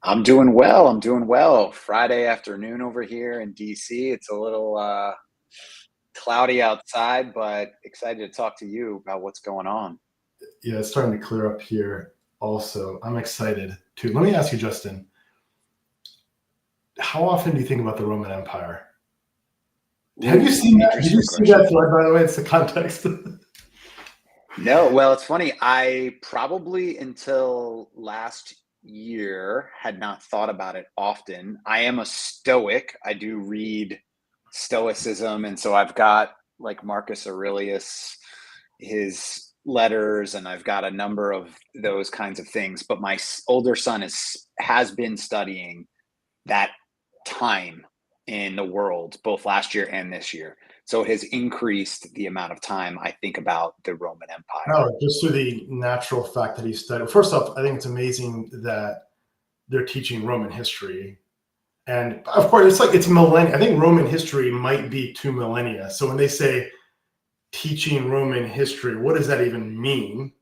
I'm doing well. I'm doing well. Friday afternoon over here in DC. It's a little cloudy outside, but excited to talk to you about what's going on. Yeah, it's starting to clear up here also. I'm excited too. Let me ask you, Justin, how often do you think about the Roman Empire? Have you Ooh, seen that? Did you interesting see that question. thread, by the way? It's the context. No, well, it's funny. I probably until last year had not thought about it often. I am a Stoic. I do read Stoicism, and so I've got like Marcus Aurelius, his letters, and I've got a number of those kinds of things. But my older son has been studying that time in the world, both last year and this year. So it has increased the amount of time I think about the Roman Empire. No, just through the natural fact that he studied. First off, I think it's amazing that they're teaching Roman history. And of course, it's millennia. I think Roman history might be 2 millennia. So when they say teaching Roman history, what does that even mean?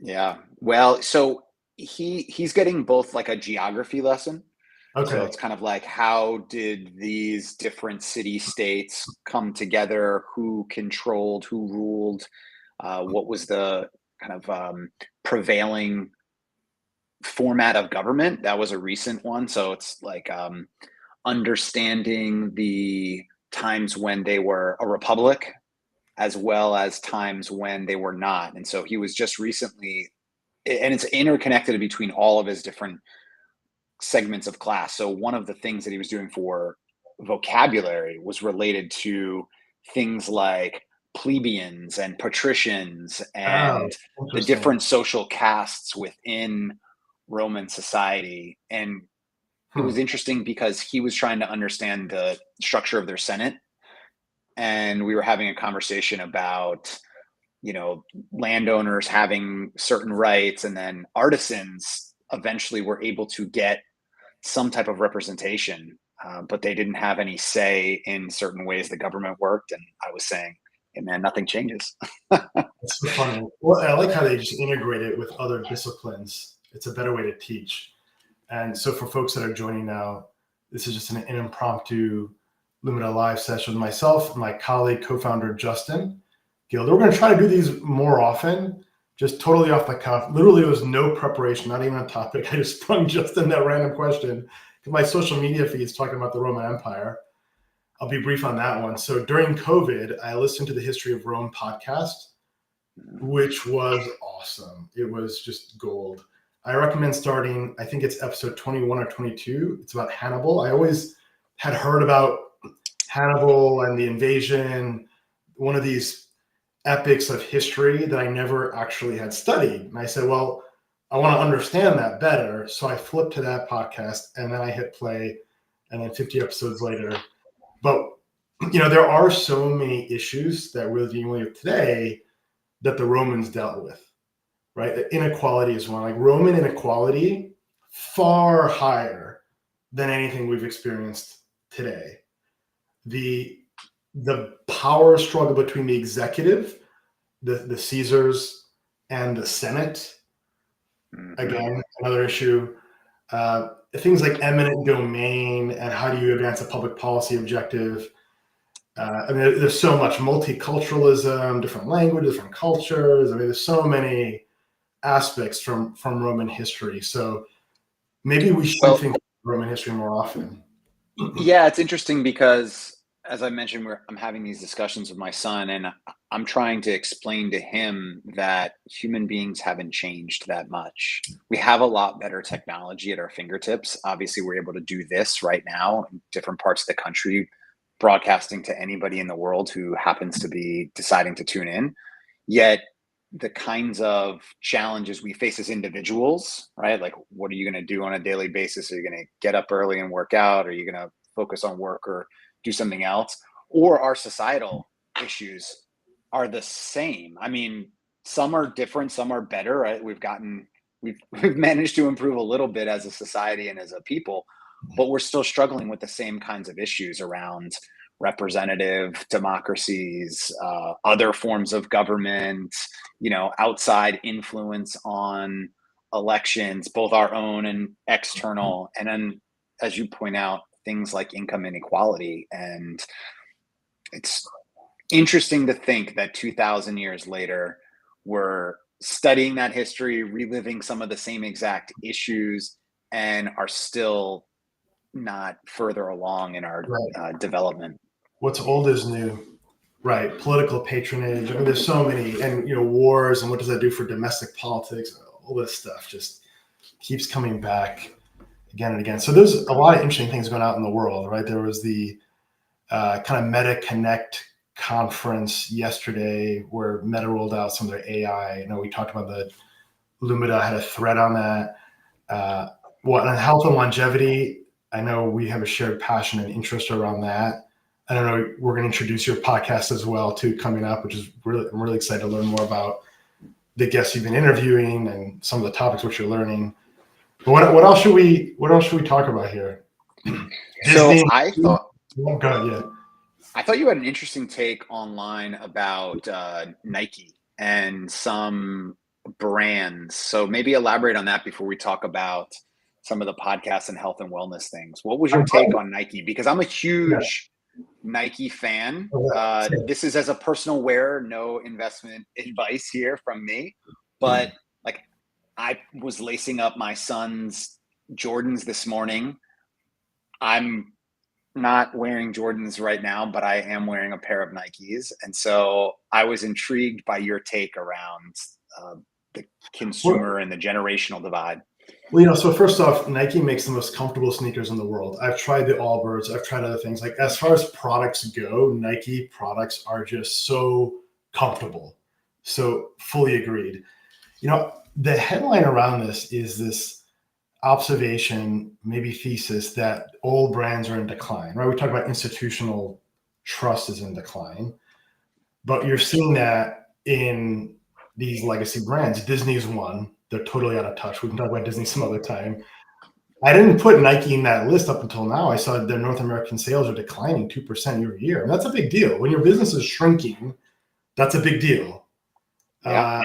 Yeah. Well, so he's getting both like a geography lesson. So Okay. it's kind of like how did these different city states come together? Who controlled? Who ruled? What was the kind of prevailing format of government? That was a recent one. So it's like understanding the times when they were a republic as well as times when they were not. And so he was just recently, and it's interconnected between all of his different segments of class. So one of the things that he was doing for vocabulary was related to things like plebeians and patricians Oh, and the interesting. different social castes within Roman society. And it was Hmm. interesting because he was trying to understand the structure of their Senate. And we were having a conversation about, landowners having certain rights, and then artisans eventually were able to get some type of representation, but they didn't have any say in certain ways the government worked. And I was saying, hey man, nothing changes. It's so funny. Well, I like how they just integrate it with other disciplines. It's a better way to teach. And so for folks that are joining now, this is just an impromptu Lumida live session with myself and my colleague, co-founder Justin Gilder. We're going to try to do these more often, just totally off the cuff. Literally, there was no preparation, not even a topic. I just sprung Justin that random question. My social media feed is talking about the Roman Empire. I'll be brief on that one. So during COVID, I listened to the History of Rome podcast, which was awesome. It was just gold. I recommend starting, I think it's episode 21 or 22. It's about Hannibal. I always had heard about Hannibal and the invasion, one of these epics of history that I never actually had studied. And I said, well, I want to understand that better. So I flipped to that podcast and then I hit play. And then 50 episodes later, but there are so many issues that we're dealing with today that the Romans dealt with, right? Inequality is one. Like Roman inequality, far higher than anything we've experienced today. The the power struggle between the executive, the Caesars, and the Senate, Mm-hmm. again, another issue. Things like eminent domain and how do you advance a public policy objective. I mean, there's so much multiculturalism, different languages, different cultures. I mean, there's so many aspects from Roman history. So maybe we should Well, think of Roman history more often. yeah, it's interesting because as I mentioned, I'm having these discussions with my son, and I'm trying to explain to him that human beings haven't changed that much. We have a lot better technology at our fingertips. Obviously, we're able to do this right now in different parts of the country, broadcasting to anybody in the world who happens to be deciding to tune in. Yet, the kinds of challenges we face as individuals, right? Like, what are you going to do on a daily basis? Are you going to get up early and work out? Are you going to focus on work or do something else? Or our societal issues are the same. I mean, some are different, some are better, right? We've managed to improve a little bit as a society and as a people, but we're still struggling with the same kinds of issues around representative democracies, other forms of government, outside influence on elections, both our own and external. And then, as you point out, things like income inequality. And it's interesting to think that 2,000 years later, we're studying that history, reliving some of the same exact issues, and are still not further along in our development. What's old is new, right? Political patronage. I mean, there's so many, and wars, and what does that do for domestic politics? All this stuff just keeps coming back again and again. So there's a lot of interesting things going on in the world, right? There was the kind of Meta Connect conference yesterday where Meta rolled out some of their AI. We talked about the Lumida had a thread on that. On health and longevity, I know we have a shared passion and interest around that. I don't know, we're going to introduce your podcast as well too coming up, which is I'm really excited to learn more about the guests you've been interviewing and some of the topics which you're learning. But what else should we talk about here? So I thought you had an interesting take online about Nike and some brands. So maybe elaborate on that before we talk about some of the podcasts and health and wellness things. What was your take on Nike? Because I'm a huge Nike fan. This is as a personal wearer, no investment advice here from me. But like, I was lacing up my son's Jordans this morning. I'm not wearing Jordans right now, but I am wearing a pair of Nikes. And so I was intrigued by your take around the consumer and the generational divide. Well, so first off, Nike makes the most comfortable sneakers in the world. I've tried the Allbirds. I've tried other things. Like, as far as products go, Nike products are just so comfortable. So fully agreed. The headline around this is this observation, maybe thesis, that old brands are in decline, right? We talk about institutional trust is in decline, but you're seeing that in these legacy brands. Disney's one. They're totally out of touch. We can talk about Disney some other time. I didn't put Nike in that list up until now. I saw their North American sales are declining 2% year over year. And that's a big deal. When your business is shrinking, that's a big deal. Yeah.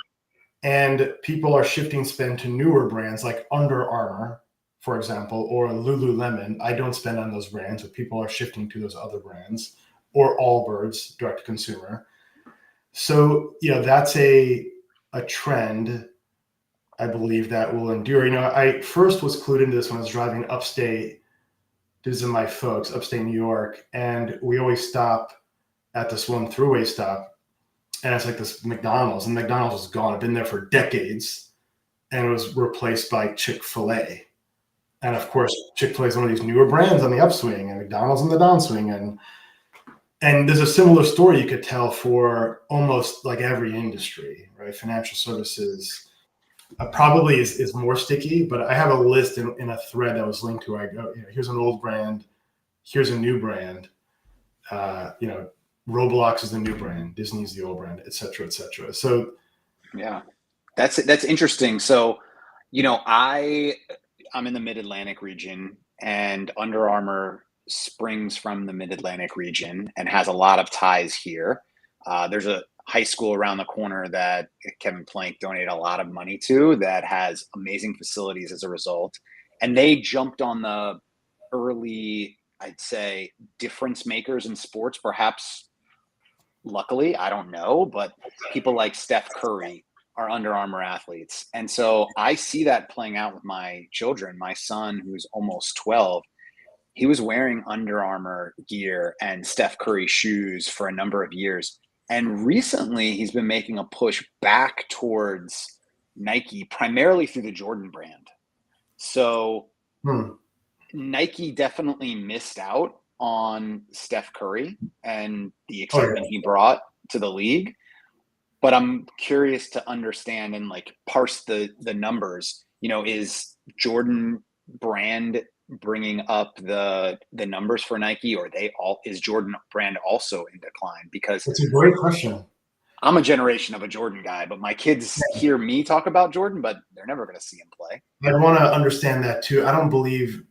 And people are shifting spend to newer brands like Under Armour, for example, or Lululemon. I don't spend on those brands, but people are shifting to those other brands, or Allbirds, direct to consumer. So, that's a trend, I believe, that will endure. I first was clued into this when I was driving upstate to visit my folks, upstate New York, and we always stop at this one thruway stop, and it's like this McDonald's, and McDonald's is gone. I've been there for decades, and it was replaced by Chick-fil-A. And of course, Chick-fil-A is one of these newer brands on the upswing, and McDonald's on the downswing, and there's a similar story you could tell for almost like every industry, right? Financial services probably is more sticky, but I have a list in a thread that was linked to. I go, here's an old brand, here's a new brand. Roblox is the new brand, Disney's the old brand, et cetera, et cetera. So, yeah, that's interesting. So, I'm in the Mid-Atlantic region, and Under Armour springs from the Mid-Atlantic region and has a lot of ties here. There's a high school around the corner that Kevin Plank donated a lot of money to that has amazing facilities as a result. And they jumped on the early, I'd say, difference makers in sports, perhaps luckily, I don't know, but people like Steph Curry are Under Armour athletes. And so I see that playing out with my children. My son, who's almost 12, he was wearing Under Armour gear and Steph Curry shoes for a number of years. And recently he's been making a push back towards Nike, primarily through the Jordan brand. So Nike definitely missed out on Steph Curry and the excitement he brought to the league. But I'm curious to understand and parse the numbers. Is Jordan brand bringing up the numbers for Nike, or is Jordan brand also in decline? Because it's a great question. I'm a generation of a Jordan guy, but my kids hear me talk about Jordan, but they're never going to see him play. I want to understand that too. I don't believe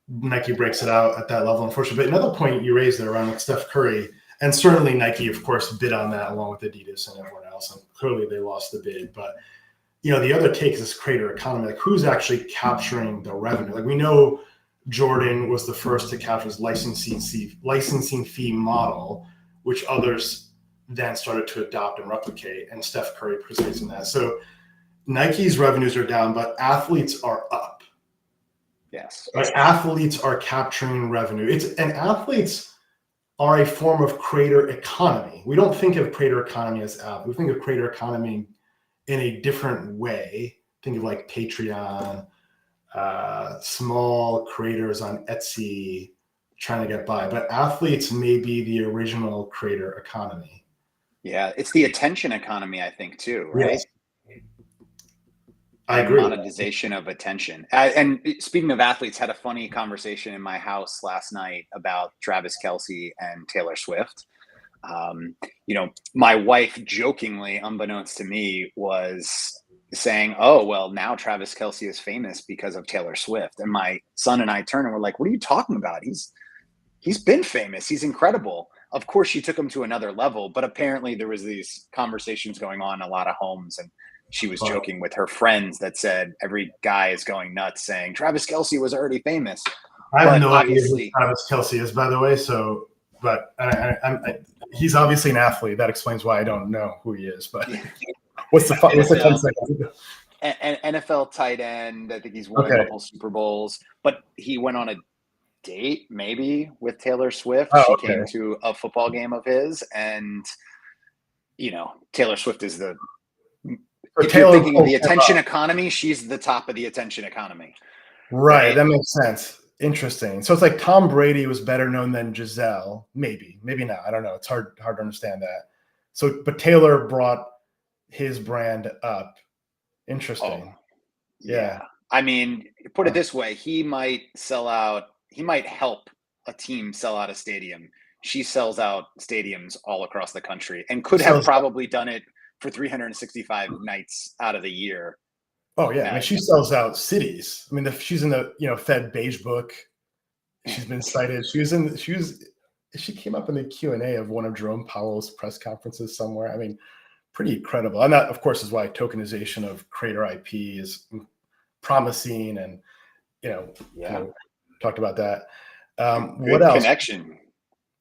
Nike breaks it out at that level, unfortunately. But another point you raised there around Steph Curry, and certainly Nike, of course, bid on that along with Adidas and everyone else, and clearly they lost the bid. But the other take is this creator economy. Like, who's actually capturing the revenue? Like, we know Jordan was the first to capture this licensing fee model, which others then started to adopt and replicate, and Steph Curry participates in that. So Nike's revenues are down, but athletes are up. Yes. Right? Athletes are capturing revenue. And athletes are a form of creator economy. We don't think of creator economy as athletes. We think of creator economy in a different way. Think of like Patreon, small creators on Etsy trying to get by. But athletes may be the original creator economy. Yeah, it's the attention economy, I think, too, right? Yes. I agree. Monetization of attention. And speaking of athletes, had a funny conversation in my house last night about Travis Kelce and Taylor Swift. My wife jokingly, unbeknownst to me, was saying, "Oh, well, now Travis Kelce is famous because of Taylor Swift." And my son and I turned and we're like, "What are you talking about? He's been famous. He's incredible." Of course, she took him to another level, but apparently there was these conversations going on in a lot of homes, and she was joking with her friends that said every guy is going nuts saying Travis Kelce was already famous. I have no idea who Travis Kelce is, by the way. So, but he's obviously an athlete. That explains why I don't know who he is. But what's the 10 seconds? NFL tight end. I think he's won a couple Super Bowls, but he went on a date maybe with Taylor Swift. She came to a football game of his, and Taylor Swift is if you're thinking of the attention economy, she's the top of the attention economy. Right. That makes sense. Interesting. So it's like Tom Brady was better known than Giselle. Maybe not. I don't know. It's hard to understand that. So, but Taylor brought his brand up. Interesting. Oh, yeah. I mean, put it this way. He might help a team sell out a stadium. She sells out stadiums all across the country and could have probably done it for 365 nights out of the year. Oh yeah, I mean, she sells out cities. I mean, she's in the Fed Beige Book. She's been cited. She came up in the Q&A of one of Jerome Powell's press conferences somewhere. I mean, pretty incredible. And that, of course, is why tokenization of creator IP is promising. And talked about that. What else? Connection.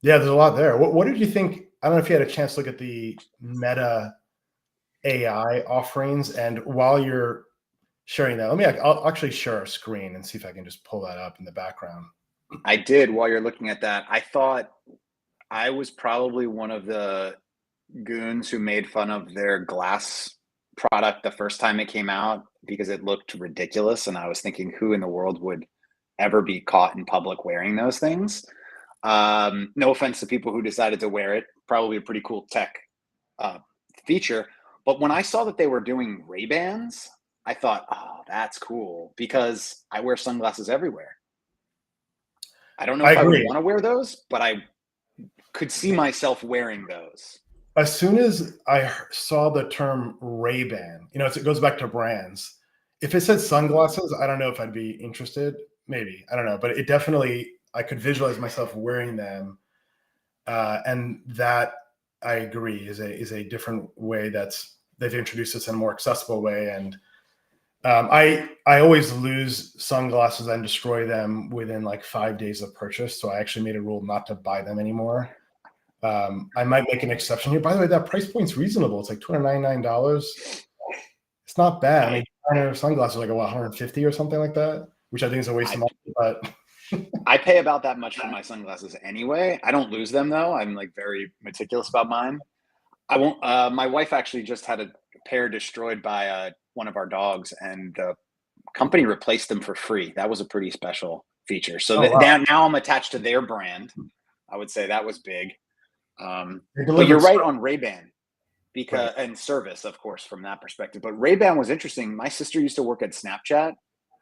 Yeah, there's a lot there. What did you think? I don't know if you had a chance to look at the Meta AI offerings. And while you're sharing that, I'll actually share a screen and see if I can just pull that up in the background. I did. While you're looking at that, I thought I was probably one of the goons who made fun of their glass product the first time it came out because it looked ridiculous. And I was thinking, who in the world would ever be caught in public wearing those things? No offense to people who decided to wear it. Probably a pretty cool tech feature. But when I saw that they were doing Ray-Bans, I thought, oh, that's cool, because I wear sunglasses everywhere. I don't know if I would want to wear those, but I could see myself wearing those. As soon as I saw the term Ray-Ban, it goes back to brands. If it said sunglasses, I don't know if I'd be interested. Maybe, I don't know, but it definitely, I could visualize myself wearing them. And that, I agree, is a different way they've introduced this in a more accessible way. And I always lose sunglasses and destroy them within like 5 days of purchase. So I actually made a rule not to buy them anymore. I might make an exception here. By the way, that price point's reasonable. It's like $299. It's not bad. I mean, sunglasses are like $150 or something like that, which I think is a waste of money. But I pay about that much for my sunglasses anyway. I don't lose them though. I'm like very meticulous about mine. I won't. My wife actually just had a pair destroyed by one of our dogs, and the company replaced them for free. That was a pretty special feature. So now I'm attached to their brand. I would say that was big. But you're right on Ray-Ban and service, of course, from that perspective. But Ray-Ban was interesting. My sister used to work at Snapchat.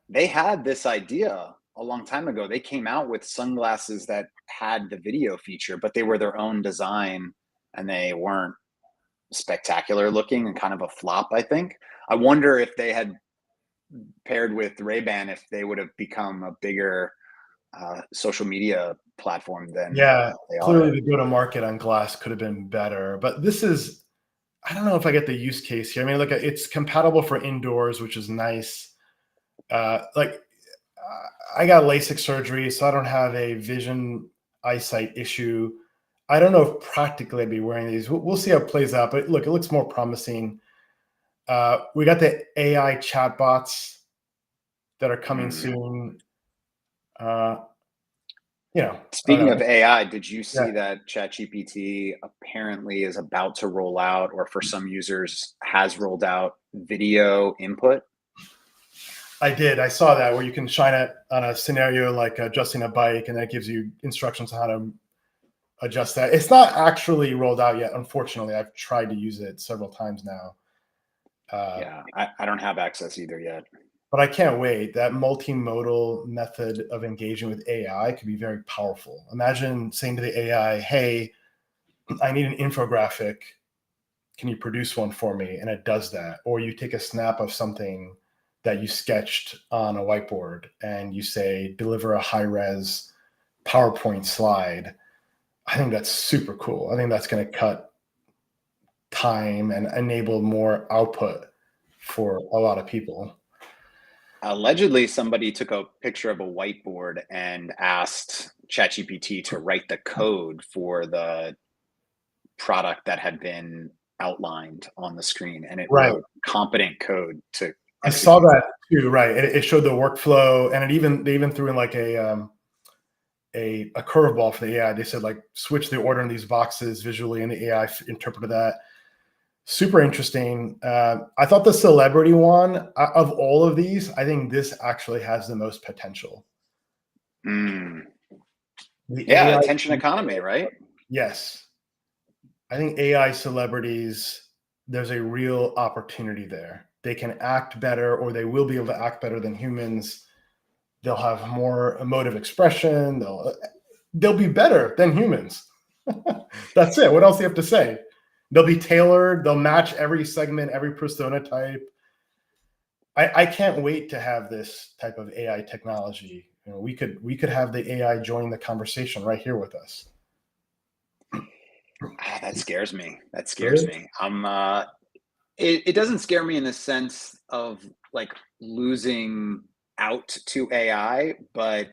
They had this idea a long time ago. They came out with sunglasses that had the video feature, but they were their own design and they weren't spectacular looking and kind of a flop, I think. I wonder if they had paired with Ray-Ban, if they would have become a bigger social media platform than they clearly are. The go-to-market on glass could have been better. But this is I don't know if I get the use case here. I mean, look, it's compatible for indoors, which is nice. Like I got LASIK surgery, so I don't have a vision eyesight issue. I don't know if practically I'd be wearing these. We'll see how it plays out. But look, it looks more promising. We got the AI chatbots that are coming soon. I don't Speaking know. of AI, did you Yeah, see that ChatGPT apparently is about to roll out, or for some users has rolled out, video input? I did. I saw that where you can shine it on a scenario like adjusting a bike, and that gives you instructions on how to adjust that. It's not actually rolled out yet, unfortunately. I've tried to use it several times now. Yeah, I don't have access either yet. But I can't wait. That multimodal method of engaging with AI could be very powerful. Imagine saying to the AI, hey, I need an infographic. Can you produce one for me? And it does that. Or you take a snap of something that you sketched on a whiteboard and you say, deliver a high res PowerPoint slide. I think that's super cool. I think that's going to cut time and enable more output for a lot of people. Allegedly, somebody took a picture of a whiteboard and asked ChatGPT to write the code for the product that had been outlined on the screen, and it Right. wrote competent code to I saw execute. that too. Right. It showed the workflow, and they even threw in like a curveball for the AI. They said like switch the order in these boxes visually, and the AI interpreted that. Super interesting. I thought the celebrity one of all of these, I think this actually has the most potential. Mm. The Yeah, AI, attention economy, right? yes, I think AI celebrities. There's a real opportunity there. They can act better, or they will be able to act better than humans. They'll have more emotive expression. They'll be better than humans. That's it. What else do you have to say? They'll be tailored. They'll match every segment, every persona type. I can't wait to have this type of AI technology. You know, we could have the AI join the conversation right here with us. That scares me. That scares Really? me. It doesn't scare me in the sense of like losing out to AI, but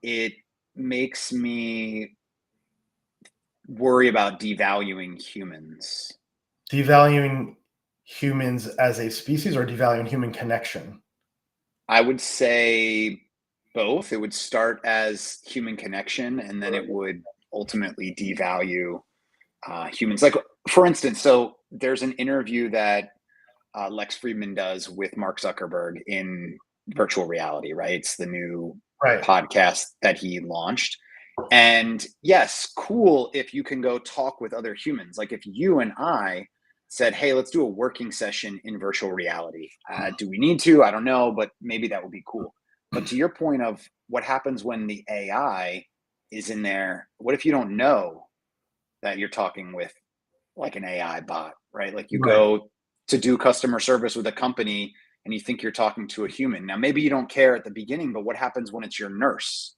it makes me worry about devaluing humans. Devaluing humans as a species or devaluing human connection? I would say both. It would start as human connection, and then it would ultimately devalue humans. Like, for instance, so there's an interview that Lex Friedman does with Mark Zuckerberg in virtual reality, right? It's the new Right. podcast that he launched. And yes, cool if you can go talk with other humans. Like if you and I said, hey, let's do a working session in virtual reality. Do we need to? I don't know, but maybe that would be cool. But to your point of what happens when the AI is in there, what if you don't know that you're talking with like an AI bot, right? Like you Right. go to do customer service with a company and you think you're talking to a human. Now, maybe you don't care at the beginning, but what happens when it's your nurse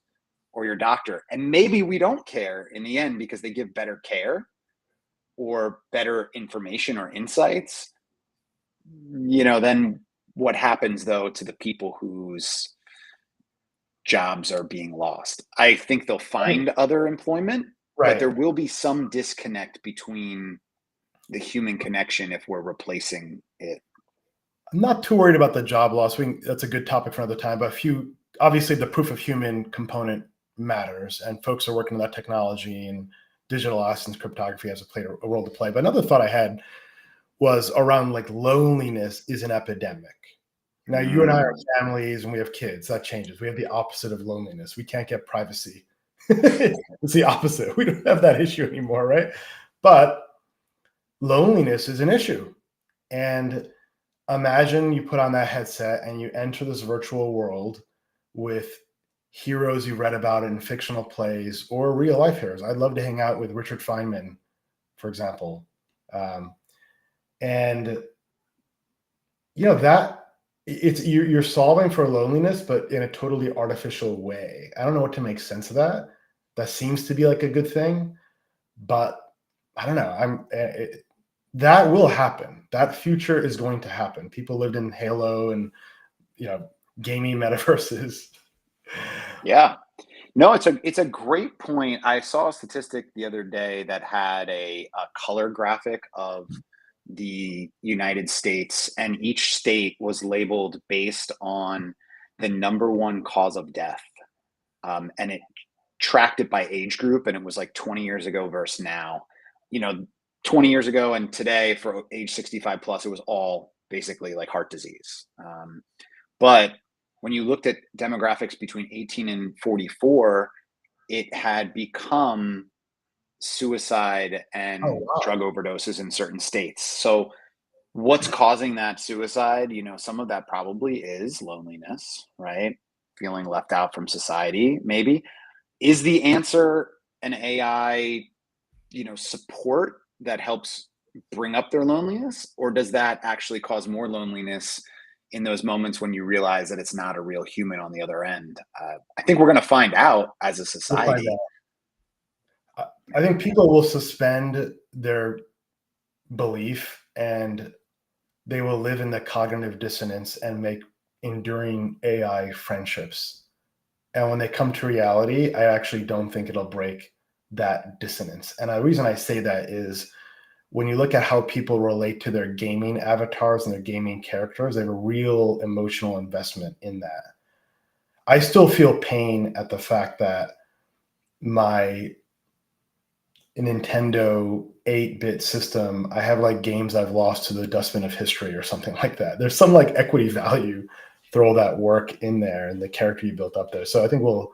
or your doctor? And maybe we don't care in the end because they give better care or better information or insights. Then what happens though to the people whose jobs are being lost? I think they'll find other employment, but Right. there will be some disconnect between the human connection if we're replacing it. I'm not too worried about the job loss. That's a good topic for another time. But obviously, the proof of human component matters, and folks are working on that technology, and digital assets, cryptography has played a role to play. But another thought I had was around like loneliness is an epidemic. Now, you and I are Mm. families, and we have kids. That changes. We have the opposite of loneliness. We can't get privacy. It's the opposite. We don't have that issue anymore, right? But loneliness is an issue, and imagine you put on that headset and you enter this virtual world with heroes you read about in fictional plays or real life heroes. I'd love to hang out with Richard Feynman, for example. And that it's you're solving for loneliness, but in a totally artificial way. I don't know what to make sense of that. That seems to be like a good thing, but I don't know. that will happen. That future is going to happen. People lived in Halo and, gaming metaverses. Yeah. No, it's a great point. I saw a statistic the other day that had a color graphic of the United States, and each state was labeled based on the number one cause of death. And it tracked it by age group, and it was like 20 years ago versus now. You know, 20 years ago and today for age 65 plus, it was all basically like heart disease. But when you looked at demographics between 18 and 44, it had become suicide Oh, and wow. drug overdoses in certain states. So, what's causing that suicide? Some of that probably is loneliness, right? Feeling left out from society, maybe. Is the answer an AI, support that helps bring up their loneliness, or does that actually cause more loneliness in those moments when you realize that it's not a real human on the other end? I think we're going to find out as a We'll find society. out. I think people will suspend their belief and they will live in the cognitive dissonance and make enduring AI friendships. And when they come to reality, I actually don't think it'll break that dissonance. And the reason I say that is when you look at how people relate to their gaming avatars and their gaming characters, they have a real emotional investment in that. I still feel pain at the fact that my Nintendo 8-bit system, I have like games I've lost to the dustbin of history or something like that. There's some like equity value through all that work in there and the character you built up there. So I think we'll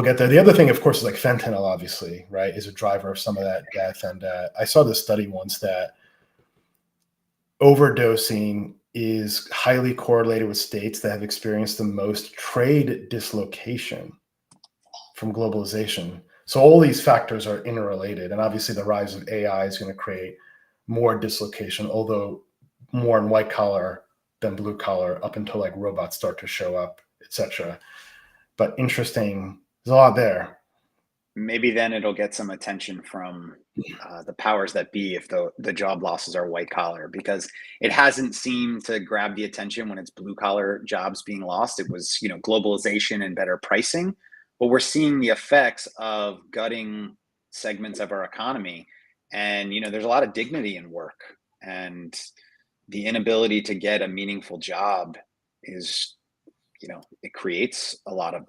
get there. The other thing, of course, is like fentanyl, obviously, right, is a driver of some of that death. And I saw this study once that overdosing is highly correlated with states that have experienced the most trade dislocation from globalization. So all these factors are interrelated. And obviously the rise of AI is going to create more dislocation, although more in white collar than blue collar up until like robots start to show up, etc. But interesting, there's a lot there. Maybe then it'll get some attention from the powers that be if the job losses are white collar, because it hasn't seemed to grab the attention when it's blue collar jobs being lost. It was, globalization and better pricing, but we're seeing the effects of gutting segments of our economy. And there's a lot of dignity in work, and the inability to get a meaningful job is, it creates a lot of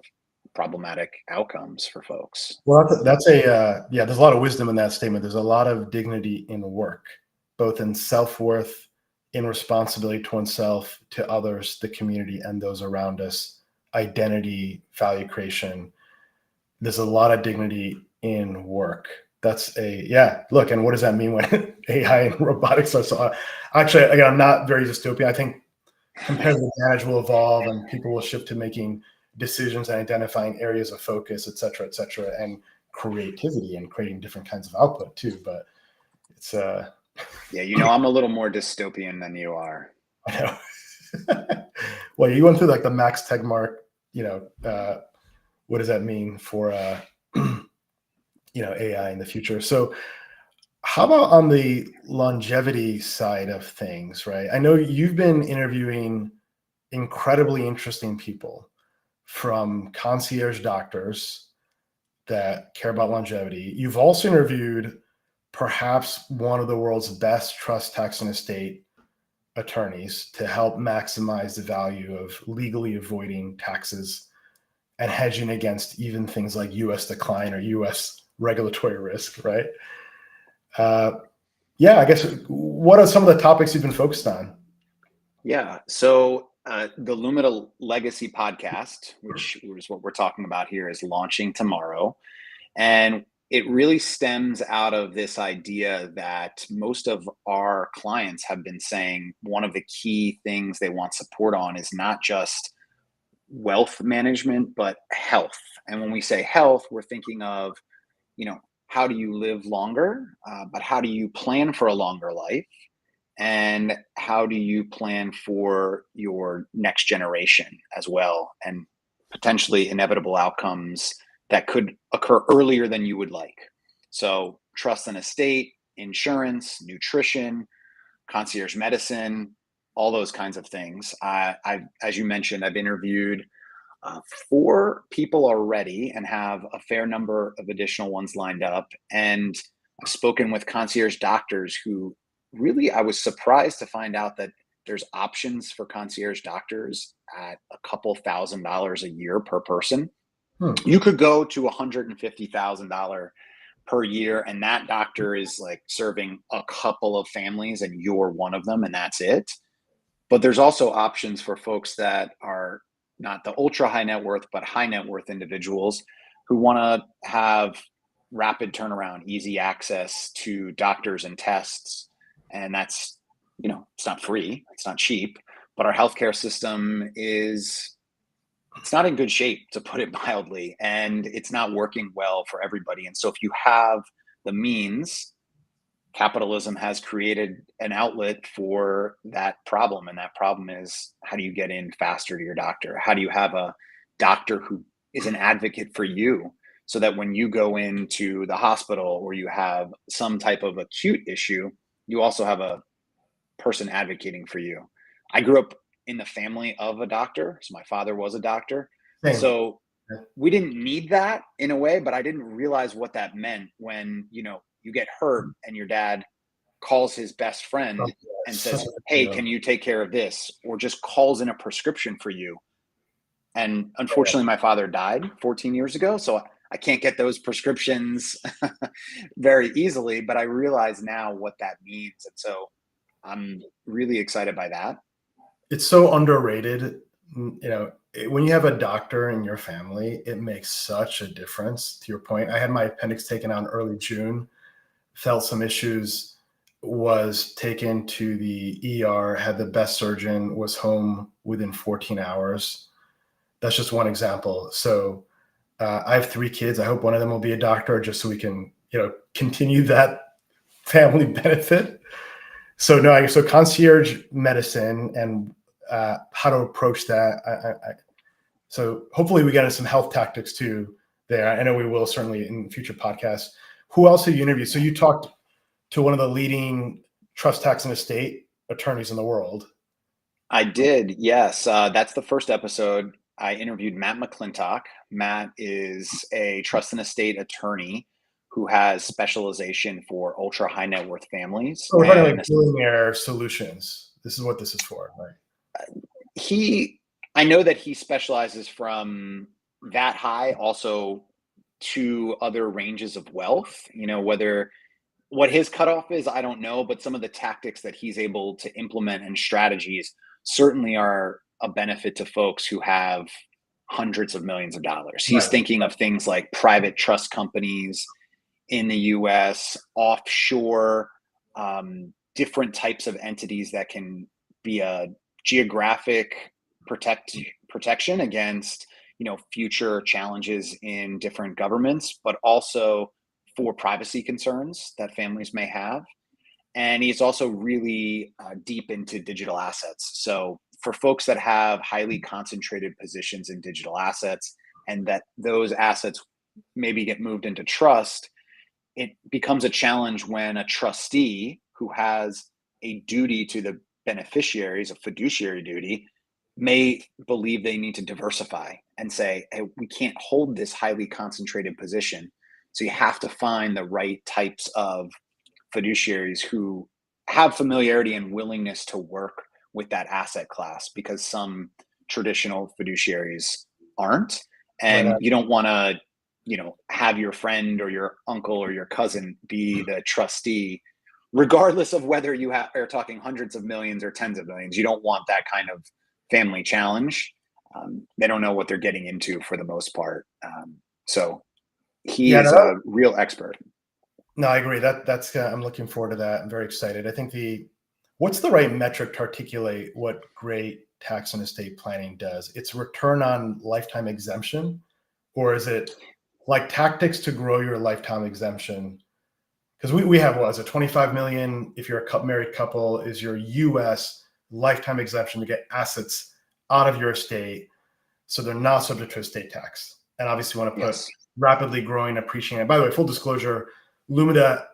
problematic outcomes for folks. Well, yeah, there's a lot of wisdom in that statement. There's a lot of dignity in work, both in self-worth, in responsibility to oneself, to others, the community, and those around us, identity, value creation. There's a lot of dignity in work. Look, and what does that mean when AI and robotics are so, actually, again, I'm not very dystopian. I think competitive advantage will evolve and people will shift to making decisions and identifying areas of focus, et cetera, and creativity and creating different kinds of output too. But it's Yeah, I'm a little more dystopian than you are. I know. Well, you went through like the Max Tegmark, what does that mean for AI in the future? So how about on the longevity side of things, right? I know you've been interviewing incredibly interesting people, from concierge doctors that care about longevity. You've also interviewed perhaps one of the world's best trust, tax, and estate attorneys to help maximize the value of legally avoiding taxes and hedging against even things like US decline or US regulatory risk, right? I guess, what are some of the topics you've been focused on? Yeah. So the Lumida Legacy podcast, which is what we're talking about here, is launching tomorrow. And it really stems out of this idea that most of our clients have been saying one of the key things they want support on is not just wealth management, but health. And when we say health, we're thinking of, how do you live longer, but how do you plan for a longer life? And how do you plan for your next generation as well, and potentially inevitable outcomes that could occur earlier than you would like? So trust and estate insurance, nutrition, concierge medicine, all those kinds of things. As you mentioned, I've interviewed 4 people already and have a fair number of additional ones lined up. And I've spoken with concierge doctors who really, I was surprised to find out that there's options for concierge doctors at a couple $1,000s a year per person. You could go to $150,000 per year, and that doctor is like serving a couple of families, and you're one of them, and that's it. But there's also options for folks that are not the ultra high net worth, but high net worth individuals who want to have rapid turnaround, easy access to doctors and tests. And that's, it's not free, it's not cheap, but our healthcare system it's not in good shape, to put it mildly, and it's not working well for everybody. And so if you have the means, capitalism has created an outlet for that problem. And that problem is, how do you get in faster to your doctor? How do you have a doctor who is an advocate for you, so that when you go into the hospital or you have some type of acute issue, you also have a person advocating for you? I grew up in the family of a doctor, so my father was a doctor. Same. So we didn't need that in a way, but I didn't realize what that meant when, you get hurt and your dad calls his best friend and says, hey, can you take care of this? Or just calls in a prescription for you. And unfortunately, my father died 14 years ago, so I can't get those prescriptions very easily, but I realize now what that means. And so I'm really excited by that. It's so underrated. When you have a doctor in your family, it makes such a difference. To your point, I had my appendix taken out in early June, felt some issues, was taken to the ER, had the best surgeon, was home within 14 hours. That's just one example. So I have 3 kids. I hope one of them will be a doctor, just so we can, continue that family benefit. So concierge medicine and how to approach that. So hopefully we get into some health tactics too there. I know we will, certainly in future podcasts. Who else have you interviewed? So you talked to one of the leading trust, tax, and estate attorneys in the world. I did, yes. That's the first episode. I interviewed Matt McClintock. Matt is a trust and estate attorney who has specialization for ultra high net worth families. So we're talking like billionaire solutions. This is what this is for, right? I know that he specializes from that high also to other ranges of wealth. What his cutoff is, I don't know, but some of the tactics that he's able to implement and strategies certainly are a benefit to folks who have hundreds of millions of dollars. He's thinking of things like private trust companies in the US, offshore, different types of entities that can be a geographic protection against, future challenges in different governments, but also for privacy concerns that families may have. And he's also really deep into digital assets. So for folks that have highly concentrated positions in digital assets, and that those assets maybe get moved into trust, it becomes a challenge when a trustee who has a duty to the beneficiaries, a fiduciary duty, may believe they need to diversify and say, hey, we can't hold this highly concentrated position. So you have to find the right types of fiduciaries who have familiarity and willingness to work with that asset class, because some traditional fiduciaries aren't. And you don't want to, have your friend or your uncle or your cousin be the trustee, regardless of whether you are talking hundreds of millions or tens of millions. You don't want that kind of family challenge. They don't know what they're getting into for the most part. So he is a real expert. No, I agree. That's I'm looking forward to that. I'm very excited. I think what's the right metric to articulate what great tax and estate planning does? It's return on lifetime exemption, or is it like tactics to grow your lifetime exemption? Because we have, what is it, 25 million if you're a married couple is your US lifetime exemption to get assets out of your estate, so they're not subject to estate tax. And obviously want to put rapidly growing, appreciating. By the way, full disclosure, Lumida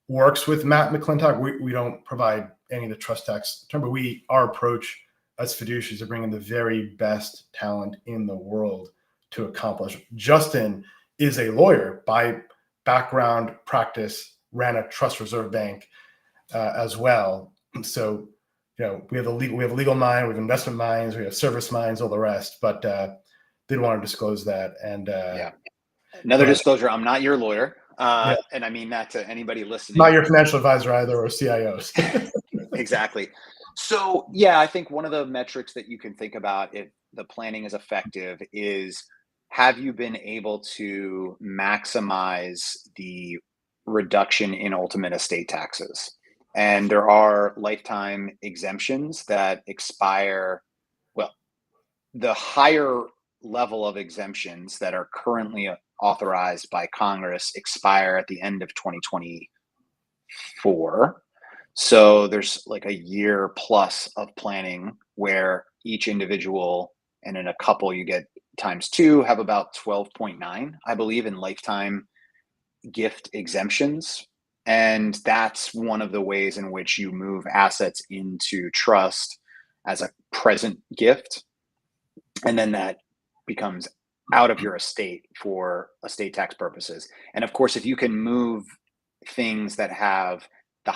works with Matt McClintock. We don't provide any of the trust tax term, but our approach as fiduciaries are bringing the very best talent in the world to accomplish. Justin is a lawyer by background, practice, ran a trust reserve bank as well. So, we have a legal mind, we have investment minds, we have service minds, all the rest, but didn't want to disclose that. And another disclosure, I'm not your lawyer. Yeah. And I mean that to anybody listening. Not your financial advisor either, or CIOs. Exactly. So, yeah, I think one of the metrics that you can think about if the planning is effective is, have you been able to maximize the reduction in ultimate estate taxes? And there are lifetime exemptions that expire. Well, the higher level of exemptions that are currently authorized by Congress expire at the end of 2024. So there's like a year plus of planning where each individual, and in a couple you get times two, have about 12.9, I believe, in lifetime gift exemptions. And that's one of the ways in which you move assets into trust as a present gift. And then that becomes out of your estate for estate tax purposes. And of course, if you can move things that have the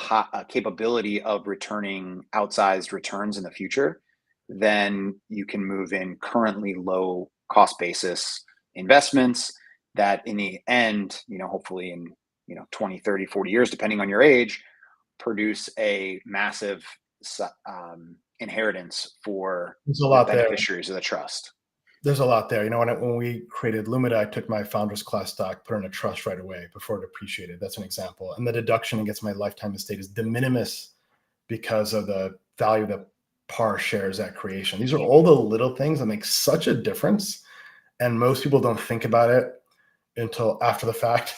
capability of returning outsized returns in the future, then you can move in currently low cost basis investments that in the end, hopefully in 20, 30, 40 years, depending on your age, produce a massive inheritance for the beneficiaries of the trust. There's a lot there. When we created Lumida, I took my founder's class stock, put it in a trust right away before it appreciated. That's an example. And the deduction against my lifetime estate is de minimis because of the value that par shares at creation. These are all the little things that make such a difference. And most people don't think about it until after the fact.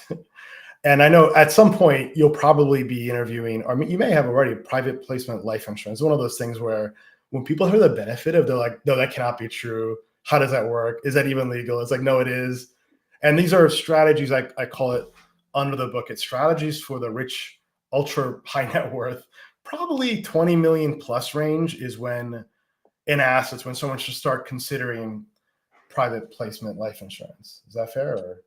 And I know at some point you'll probably be interviewing, or you may have already, private placement life insurance. One of those things where when people hear the benefit of, they're like, no, that cannot be true. How does that work? Is that even legal? It's like, no, it is. And these are strategies, I call it under the book. It's strategies for the rich, ultra high net worth. Probably 20 million plus range is when in assets, when someone should start considering private placement life insurance. Is that fair? Or?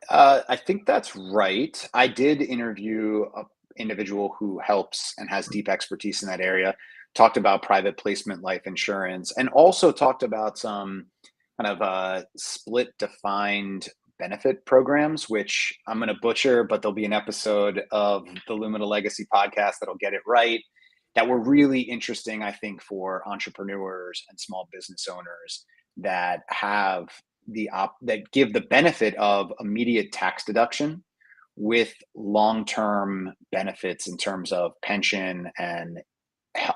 I think that's right. I did interview an individual who helps and has deep expertise in that area, talked about private placement life insurance, and also talked about some kind of split defined benefit programs, which I'm going to butcher, but there'll be an episode of the Lumina Legacy podcast that'll get it right, that were really interesting, I think, for entrepreneurs and small business owners that have that give the benefit of immediate tax deduction with long-term benefits in terms of pension and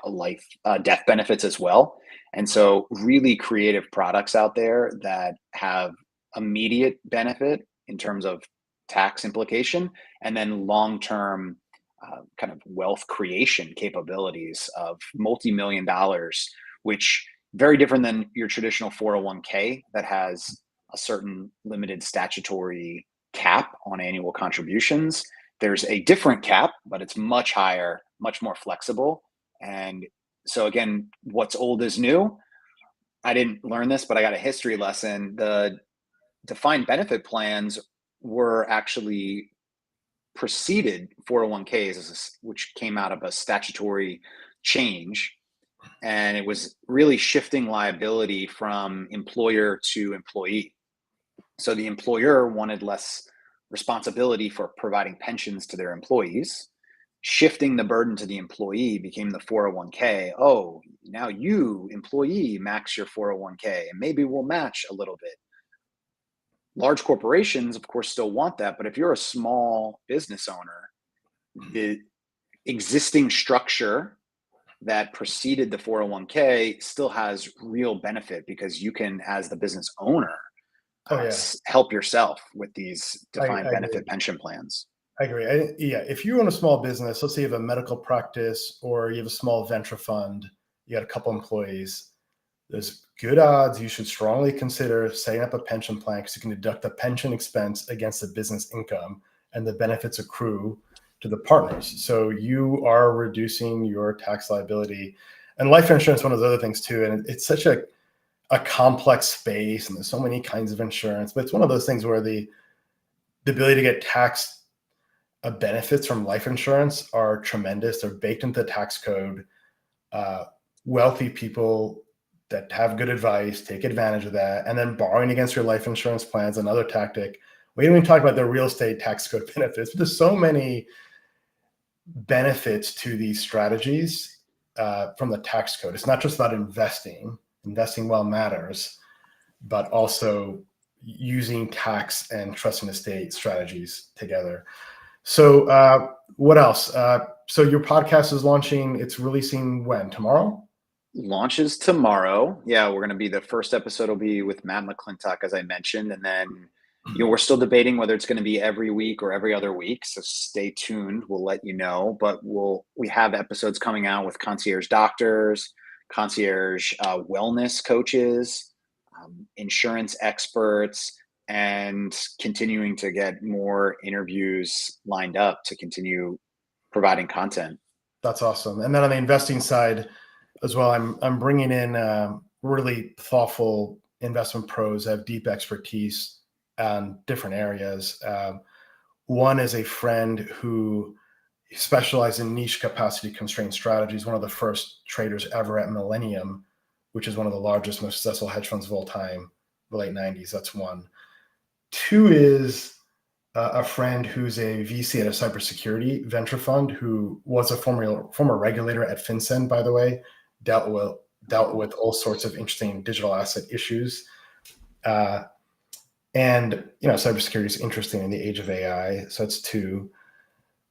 life death benefits as well. And so really creative products out there that have immediate benefit in terms of tax implication, and then long-term kind of wealth creation capabilities of multi-million dollars, which very different than your traditional 401k that has a certain limited statutory cap on annual contributions. There's a different cap, but it's much higher, much more flexible. And so again, what's old is new. I didn't learn this, but I got a history lesson. The defined benefit were actually preceded 401ks, which came out of a statutory change. And it was really shifting liability from employer to employee. So the employer wanted less responsibility for providing pensions to their employees. Shifting the burden to the employee became the 401k. Oh, now you, employee, max your 401k, and maybe we'll match a little bit. Large corporations, of course, still want that. But if you're a small business owner, the existing structure that preceded the 401k still has real benefit, because you can, as the business owner, help yourself with these defined benefit pension plans. I agree. If you own a small business, let's say you have a medical practice or you have a small venture fund, you got a couple employees, there's good odds you should strongly consider setting up a pension plan, because you can deduct the pension expense against the business income and the benefits accrue to the partners. So you are reducing your tax liability. And life insurance, one of those other things too. And it's such a complex space, and there's so many kinds of insurance, but it's one of those things where the ability to get tax benefits from life insurance are tremendous. They're baked into the tax code. Wealthy people that have good advice take advantage of that. And then borrowing against your life insurance plans, another tactic. We didn't even talk about the real estate tax code benefits, but there's so many benefits to these strategies from the tax code. It's not just about investing well matters, but also using tax and trust and estate strategies together. So what else? So your podcast is launching. It's releasing when? Tomorrow? Launches tomorrow. Yeah, we're going to be, the first episode will be with Matt McClintock, as I mentioned. And then, we're still debating whether it's going to be every week or every other week. So stay tuned. We'll let you know. But we have episodes coming out with concierge doctors, concierge wellness coaches, insurance experts, and continuing to get more interviews lined up to continue providing content. That's awesome. And then on the investing side as well, I'm bringing in really thoughtful investment pros that have deep expertise on different areas. One is a friend who specialized in niche capacity constraint strategies, one of the first traders ever at Millennium, which is one of the largest, most successful hedge funds of all time, the late 90s. That's one. Two is a friend who's a VC at a cybersecurity venture fund, who was a former regulator at FinCEN, by the way, dealt with all sorts of interesting digital asset issues. And cybersecurity is interesting in the age of AI. So that's two.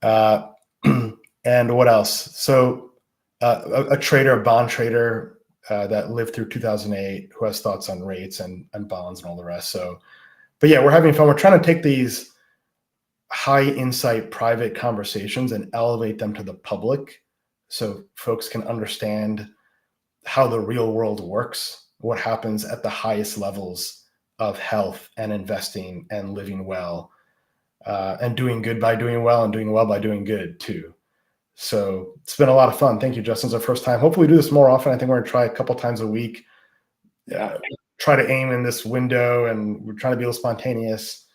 And what else? So a trader, a bond trader that lived through 2008, who has thoughts on rates and bonds and all the rest. So, but yeah, we're having fun. We're trying to take these high insight private conversations and elevate them to the public so folks can understand how the real world works, what happens at the highest levels of health and investing and living well, and doing good by doing well, and doing well by doing good too. So it's been a lot of fun. Thank you, Justin. It's our first time. Hopefully we do this more often. I think we're going to try a couple times a week. Try to aim in this window, and we're trying to be a little spontaneous.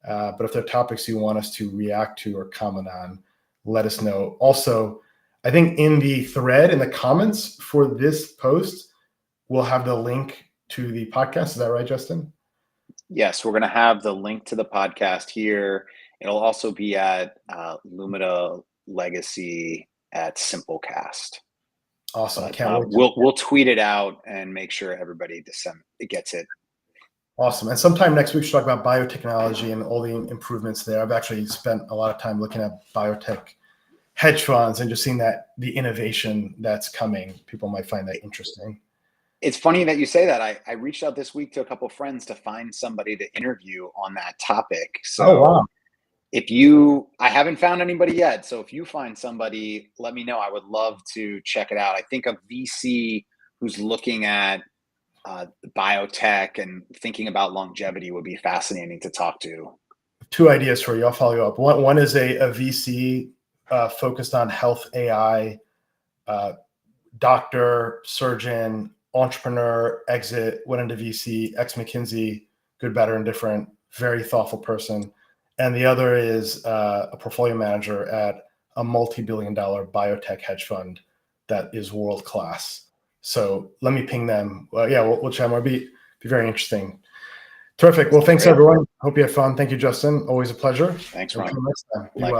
But if there are topics you want us to react to or comment on, let us know. Also, I think in the thread, in the comments for this post, we'll have the link to the podcast. Is that right, Justin? Yes, we're going to have the link to the podcast here. It'll also be at Lumida Legacy at Simplecast. Awesome. But, we'll tweet it out and make sure everybody gets it. Awesome. And sometime next week, we'll talk about biotechnology and all the improvements there. I've actually spent a lot of time looking at biotech hedge funds and just seeing that the innovation that's coming. People might find that interesting. It's funny that you say that. I reached out this week to a couple of friends to find somebody to interview on that topic. So wow. I haven't found anybody yet. So if you find somebody, let me know. I would love to check it out. I think a VC who's looking at biotech and thinking about longevity would be fascinating to talk to. Two ideas for you. I'll follow you up. One is a VC focused on health AI, doctor, surgeon, entrepreneur, exit, went into VC, ex-McKinsey, good, better, and different, very thoughtful person. And the other is a portfolio manager at a multi-billion-dollar biotech hedge fund that is world-class. So let me ping them. We'll chat more. Be very interesting. Terrific. Well, thanks, everyone. Hope you had fun. Thank you, Justin. Always a pleasure. Thanks, Ron. Until next time. Be well. Likewise.